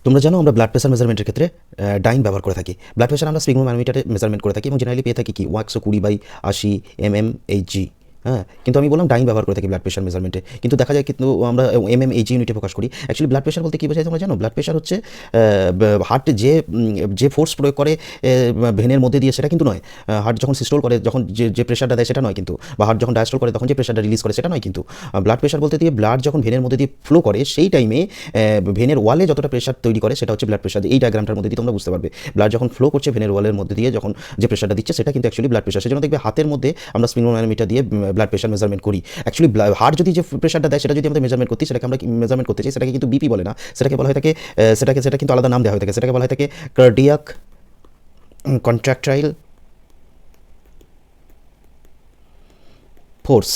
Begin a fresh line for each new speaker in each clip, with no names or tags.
তোমরা জানো আমরা ব্লাড প্রেশার মেজারমেন্টের ক্ষেত্রে ডাইন ব্যবহার করে থাকি। ব্লাড প্রেশার আমরা স্পিগমোম্যানোমিটারে মেজারমেন্ট করে থাকি এবং জেনারেলি পেয়ে থাকি কি 120/80 mmHg। হ্যাঁ, কিন্তু আমি বললাম ডাইন ব্যবহার করে থাকি ব্লাড প্রেশার মেজারমেন্টে, কিন্তু দেখা যায় কিন্তু আমরা mmHg ইউনিটে প্রকাশ করি। অ্যাকচুয়ালি ব্লাড প্রেশার বলতে কী বোঝায় তোমরা জানো? ব্লাড প্রেশার হচ্ছে হার্ট যে ফোর্স প্রয়োগ করে ভেনের মধ্যে দিয়ে সেটা কিন্তু নয়। হার্ট যখন সিস্টোল করে যখন যে প্রেশারটা দেয় সেটা নয় কিন্তু, বা হার্ট যখন ডায়াস্টোল করে তখন যে প্রেশারটা রিলিজ করে সেটা নয় কিন্তু। ব্লাড প্রেশার বলতে দিয়ে ব্লাড যখন ভেনের মধ্যে দিয়ে ফ্লো করে সেই টাইমে ভেনের ওয়ালে যতটা প্রেশার তৈরি করে সেটা হচ্ছে ব্লাড প্রেশার। এই ডায়াগ্রামটার মধ্যে দিয়ে তোমরা বুঝতে পারবে ব্লাড যখন ফ্লো করছে ভেনের ওয়ালের মধ্যে দিয়ে যখন যে প্রেশারটা দিচ্ছে সেটা কিন্তু অ্যাকচুয়ালি ব্লাড প্রেশার। সেজন্য দেখবে হাতের মধ্যে আমরা স্পিগমোম্যানোমিটার দিয়ে ব্লাড প্রেশার মেজারমেন্ট করি। অ্যাকচুয়ালি হার্ট যদি যে প্রেশারটা দেয় সেটা যদি আমাদের মেজারমেন্ট করতে সেটাকে আমরা মেজারমেন্ট করতে চাই, সেটাকে কিন্তু বিপি বলে না, সেটাকে বলা হয়ে থাকে সেটা কিন্তু আলাদা নাম দেওয়া হয়ে থাকে, সেটাকে বলা হয়ে থাকে কার্ডিয়াক কন্ট্রাকটাইল ফোর্স।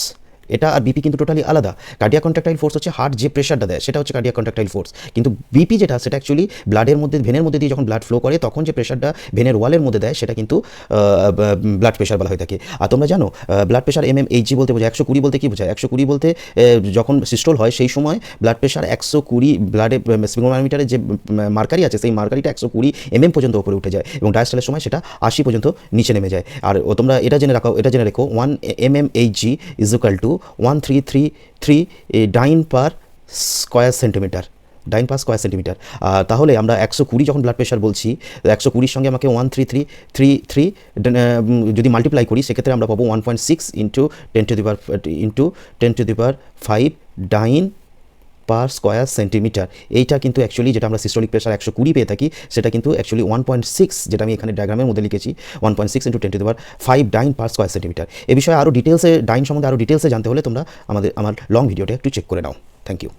এটা আর বিপি কিন্তু টোটালি আলাদা। কার্ডিয়াক কন্ট্রাকটাইল ফোর্স হচ্ছে হার্ট যে প্রেশারটা দেয় সেটা হচ্ছে কার্ডিয়াক কন্ট্রাকটাইল ফোর্স, কিন্তু বিপি যেটা সেটা অ্যাকচুয়ালি ব্লাডের মধ্যে ভেনের মধ্যে দিয়ে যখন ব্লাড ফ্লো করে তখন যে প্রেশারটা ভেনের ওয়ালের মধ্যে দেয় সেটা কিন্তু ব্লাড প্রেশার বলা হয়ে থাকে। আর তোমরা জানো ব্লাড প্রেশার mmHg বলতে বোঝায় 120 বলতে কী বোঝায়? 120 বলতে যখন সিস্টোল হয় সেই সময় ব্লাড প্রেশার 120 ব্লাডে স্পিগমোম্যানোমিটারে যে মার্কারি আছে সেই মার্কারিটা 120 mm পর্যন্ত উপরে উঠে যায় এবং ডায়াস্টলের সময় সেটা 80 পর্যন্ত নিচে নেমে যায়। আর তোমরা এটা জেনে রেখো 1 mmHg is equal to 1333 dyne per square centimetre, dyne per square centimetre. তাহলে আমরা 120 যখন ব্লাড প্রেশার বলছি, 120 সঙ্গে আমাকে 13333 যদি মাল্টিপ্লাই করি সেক্ষেত্রে আমরা পাবো 1.6 ইন্টু 10⁵ ডাইন পার স্কোয়ার সেন্টিমিটার। এইটা কিন্তু অ্যাকচুয়ালি যেটা আমরা সিস্টোলিক প্রেশার 120 পেয়ে থাকি সেটা কিন্তু অ্যাকচুয়ালি 1.6, যেটা আমি এখানে ডায়াগ্রামের মধ্যে লিখেছি 1.6 ইন্টু 10⁵ ডাইন পার স্কোয়ার সেন্টিমিটার। এ বিষয়ে আরও ডিটেলসে ডাইন সম্বন্ধে আরও ডিটেলসে জানতে হলে তোমরা আমার লং ভিডিওটা একটু চেক করে নাও। Thank you.